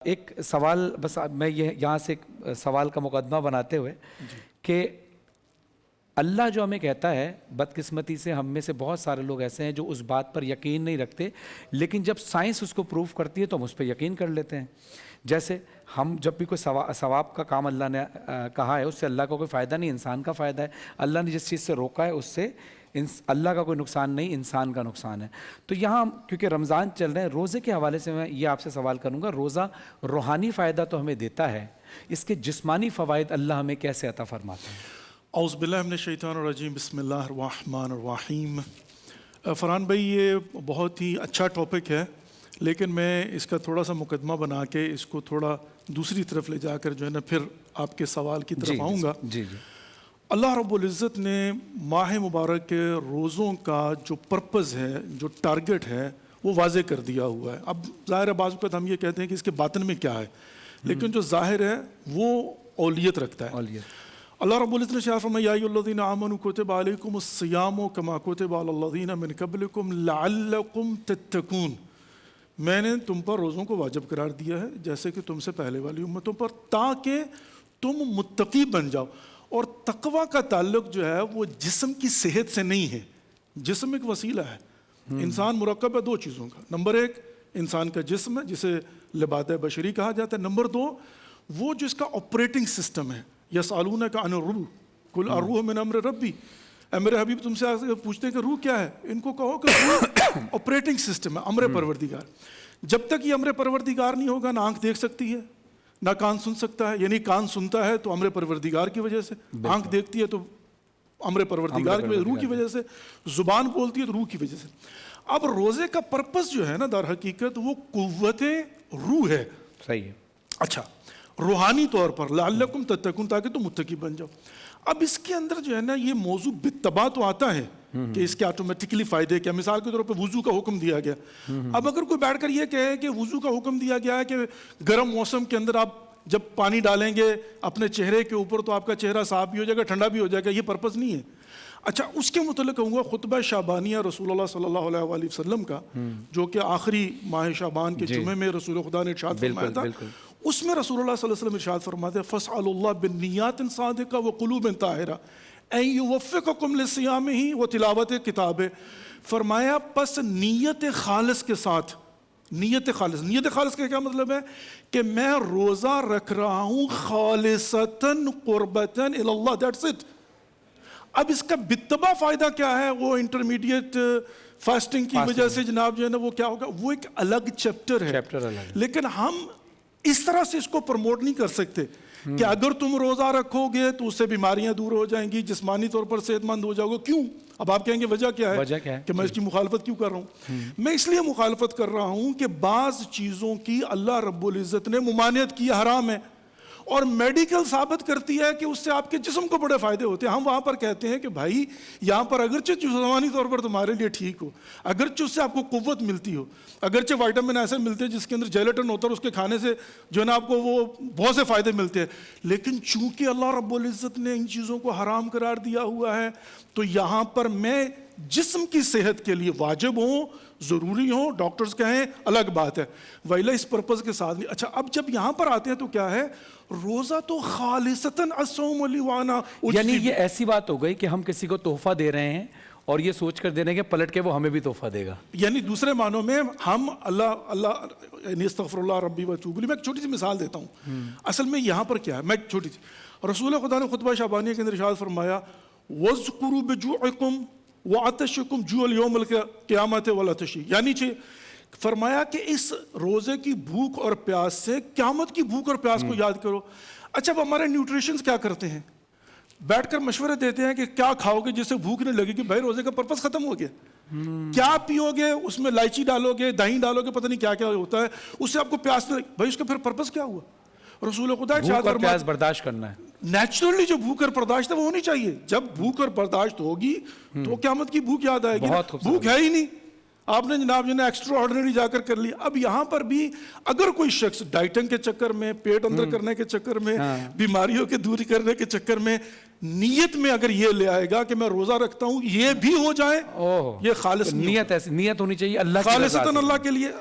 ایک سوال بس میں یہاں سے ایک سوال کا مقدمہ بناتے ہوئے کہ اللہ جو ہمیں کہتا ہے، بدقسمتی سے ہم میں سے بہت سارے لوگ ایسے ہیں جو اس بات پر یقین نہیں رکھتے، لیکن جب سائنس اس کو پروف کرتی ہے تو ہم اس پہ یقین کر لیتے ہیں۔ جیسے ہم جب بھی کوئی ثواب کا کام اللہ نے کہا ہے، اس سے اللہ کو کوئی فائدہ نہیں، انسان کا فائدہ ہے۔ اللہ نے جس چیز سے روکا ہے اس سے اللہ کا کوئی نقصان نہیں، انسان کا نقصان ہے۔ تو یہاں کیونکہ رمضان چل رہے ہیں، روزے کے حوالے سے میں یہ آپ سے سوال کروں گا، روزہ روحانی فائدہ تو ہمیں دیتا ہے، اس کے جسمانی فوائد اللہ ہمیں کیسے عطا فرماتا ہے؟ اعوذ باللہ من الشیطان الرجیم، بسم اللہ الرحمن الرحیم۔ فرحان بھائی، یہ بہت ہی اچھا ٹاپک ہے، لیکن میں اس کا تھوڑا سا مقدمہ بنا کے اس کو تھوڑا دوسری طرف لے جا کر جو ہے نا پھر آپ کے سوال کی طرف آؤں گا۔ اللہ رب العزت نے ماہ مبارک کے روزوں کا جو پرپز ہے، جو ٹارگٹ ہے، وہ واضح کر دیا ہوا ہے۔ اب ظاہر ہے بعض اوقات ہم یہ کہتے ہیں کہ اس کے باطن میں کیا ہے، لیکن جو ظاہر ہے وہ اولیت رکھتا ہے۔ اللہ رب العزت نے شاہ فرمایا، یا ایھا الذین آمنوا کتب علیکم الصیام کما کتب علی الذین من قبلکم لعلکم تتقون۔ میں نے تم پر روزوں کو واجب قرار دیا ہے جیسے کہ تم سے پہلے والی امتوں پر، تاکہ تم متقی بن جاؤ۔ اور تقوی کا تعلق جو ہے وہ جسم کی صحت سے نہیں ہے، جسم ایک وسیلہ ہے۔ انسان مرکب ہے دو چیزوں کا، نمبر ایک انسان کا جسم ہے جسے لبادہ بشری کہا جاتا ہے، نمبر دو وہ جو اس کا آپریٹنگ سسٹم ہے۔ یسألونک عن الروح قل الروح من امر ربی، اے میرے حبیب تم سے پوچھتے ہیں کہ روح کیا ہے، ان کو کہو کہ روح آپریٹنگ سسٹم ہے، امر پروردگار۔ جب تک یہ امر پروردگار نہیں ہوگا، نہ آنکھ دیکھ سکتی ہے، نہ کان سن سکتا ہے۔ یعنی کان سنتا ہے تو امر پروردگار کی وجہ سے، آنکھ دیکھتی ہے تو امر پروردگار کی وجہ سے، روح کی وجہ سے، زبان بولتی ہے تو روح کی وجہ سے۔ اب روزے کا پرپس جو ہے نا در حقیقت وہ قوت روح ہے۔ صحیح ہے۔ اچھا، روحانی طور پر لعلکم تتقون، تاکہ تم متقی بن جاؤ۔ اب اس کے اندر جو ہے نا یہ موضوع بالطبع تو آتا ہے کہ اس کے آٹومیٹکلی فائدے کیا۔ مثال کے طور پہ وضو کا حکم دیا گیا، اب اگر کوئی بیٹھ کر یہ کہے کہ وضو کا حکم دیا گیا ہے کہ گرم موسم کے اندر آپ جب پانی ڈالیں گے اپنے چہرے کے اوپر تو آپ کا چہرہ صاف بھی ہو جائے گا، ٹھنڈا بھی ہو جائے گا، یہ پرپس نہیں ہے۔ اچھا، اس کے متعلق کہوں گا خطبہ شعبانیہ رسول اللہ صلی اللہ علیہ وآلہ وسلم کا، جو کہ آخری ماہ شعبان کے جمعے میں رسول خدا نے ارشاد فرمایا تھا۔ اس میں رسول اللہ صلی اللہ علیہ وسلم ارشاد فرماتے ہیں، فَاسْأَلُوا اللَّهَ بِالنِّيَّاتٍ صَادِقَةٍ وَقُلُوبٍ طَاهِرَةٍ أَن يُوَفِّقَكُمْ لِصِيَامِهِ وَتِلَاوَةِ کتابِهِ۔ فرمایا پس نیت خالص کے ساتھ، نیت خالص کا کیا مطلب ہے کہ میں روزہ رکھ رہا ہوں خالصتاً قربتاً الی اللہ، دیٹس اٹ۔ اب اس کا بالطبع فائدہ کیا ہے، وہ انٹرمیڈیٹ فاسٹنگ کی وجہ سے جناب جو ہے نا وہ کیا ہوگا، وہ ایک الگ چیپٹر ہے۔ لیکن ہم اس طرح سے اس کو پروموٹ نہیں کر سکتے کہ اگر تم روزہ رکھو گے تو اس سے بیماریاں دور ہو جائیں گی، جسمانی طور پر صحت مند ہو جاؤ گے۔ کیوں؟ اب آپ کہیں گے وجہ کیا ہے کہ میں اس کی مخالفت کیوں کر رہا ہوں؟ میں اس لیے مخالفت کر رہا ہوں کہ بعض چیزوں کی اللہ رب العزت نے ممانعت کی، حرام ہے، اور میڈیکل ثابت کرتی ہے کہ اس سے آپ کے جسم کو بڑے فائدے ہوتے ہیں۔ ہم وہاں پر کہتے ہیں کہ بھائی یہاں پر اگرچہ جسمانی طور پر تمہارے لیے ٹھیک ہو، اگرچہ اس سے آپ کو قوت ملتی ہو، اگرچہ وائٹامن ایسے ملتے ہیں جس کے اندر جیلیٹن ہوتا ہے، اس کے کھانے سے جو ہے نا آپ کو وہ بہت سے فائدے ملتے ہیں، لیکن چونکہ اللہ رب العزت نے ان چیزوں کو حرام قرار دیا ہوا ہے تو یہاں پر میں جسم کی صحت کے لیے واجب ہوں، ضروری ہوں، ڈاکٹرز کہیں الگ بات ہے، ویلا اس پرپز کے ساتھ نہیں۔ اچھا، اب جب یہاں پر آتے ہیں تو کیا ہے، روزہ تو خالصتاً الصوم لی وانا، یعنی یہ ایسی بات ہو گئی کہ ہم کسی کو تحفہ دے رہے ہیں اور یہ سوچ کر دے رہے ہیں کہ پلٹ کے وہ ہمیں بھی تحفہ دے گا، یعنی دوسرے معنوں میں ہم اللہ یعنی استغفر اللہ ربی واتوب الیہ۔ میں ایک چھوٹی سی مثال دیتا ہوں، اصل میں یہاں پر کیا ہے، میں ایک چھوٹی سی، رسول خدا نے خطبہ شعبانیہ کے اندر ارشاد فرمایا، وَاذْكُرُوا بِجُوعِكُمْ وَعَطَشِكُمْ جُوعَ الْيَوْمِ الْقِيَامَةِ وَالْعَطْشِ، یعنی فرمایا کہ اس روزے کی بھوک اور پیاس سے قیامت کی بھوک اور پیاس کو یاد کرو۔ اچھا، اب ہمارے نیوٹریشنز کیا کرتے ہیں، بیٹھ کر مشورے دیتے ہیں کہ کیا کھاؤ گے جس سے بھوک نہیں لگے گی۔ بھائی روزے کا پرپس ختم ہو گیا، کیا پیو گے، اس میں الائچی ڈالو گے، دہی ڈالو گے، پتہ نہیں کیا کیا ہوتا ہے، اس سے آپ کو پیاس نہیں، بھائی اس کا پھر پرپس کیا ہوا؟ رسول خدا بھوک اور پیاس برداشت کرنا ہے۔ نیچرلی جو بھوک اور برداشت ہے وہ ہونی چاہیے، جب بھوک اور برداشت ہوگی تو قیامت کی بھوک یاد آئے گی۔ بھوک ہے ہی نہیں، آپ نے جناب جو ہے ایکسٹرا آرڈنری جا کر لیا۔ اب یہاں پر بھی اگر کوئی شخص ڈائٹنگ کے چکر میں، پیٹ اندر کرنے کے چکر میں، بیماریوں کے دور کرنے کے چکر میں نیت میں اگر یہ لے آئے گا کہ میں روزہ رکھتا ہوں، یہ بھی ہو جائے، یہ خالص نیت ہونی چاہیے اللہ خالصتاً اللہ کے لیے،